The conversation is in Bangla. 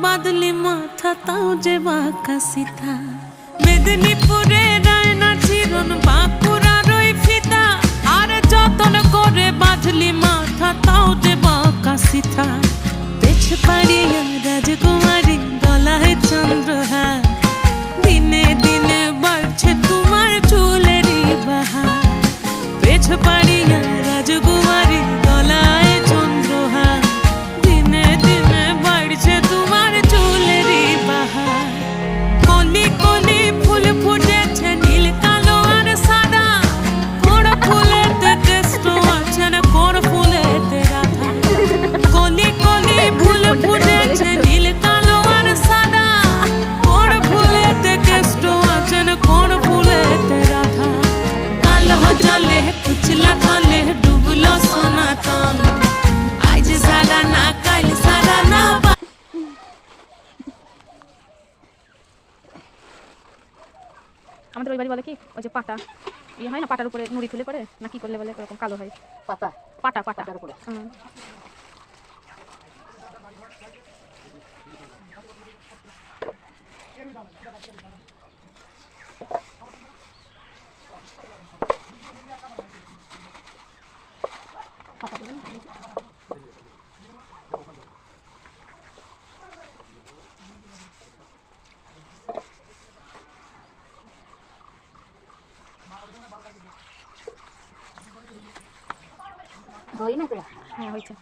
বাদলি মাথা তাও যে বাঁকা সিথা মেদিনীপুরে রায়না চিরন বাঁকুড়ার ওই ফিতা আর যতন করে বাঁধলি মাথা তাও যে বাঁকা সিথা পেছ পাড়িয়া রাজকুমারী গলায় চন্দ্রহার দিনে দিনে বাড়ছে তোমার চুলেরই বাহার পেছ পাড়িয়া রাজকুমারী গলায় চন্দ্রহার দিনে দিনে বাড়ছে তোমার চুলেরই বাহার কলি কলি ফুল ফুটেছে নীল কালো আর সাদা কোন ফুলেতে কেষ্ট আছে না কোন ফুলেতে রাধা কলি কলি ফুল ফুটেছে নীল কালো আর সাদা কোন ফুলেতে কেষ্ট আছে না কোন ফুলেতে রাধা কালো জলে কুচলা তলে ডুবলো সনাতন আজ সারা না কাল সারা না আমাদের ওই বাড়ি বলে কি ওই যে পাটা ইয়ে হয় না পাটার উপরে নুড়ি তুলে পড়ে না কি করলে বলে এরকম কালো হয় পাতা পাটা পাটার পাতার উপরে হই না তো হ্যাঁ হয়েছে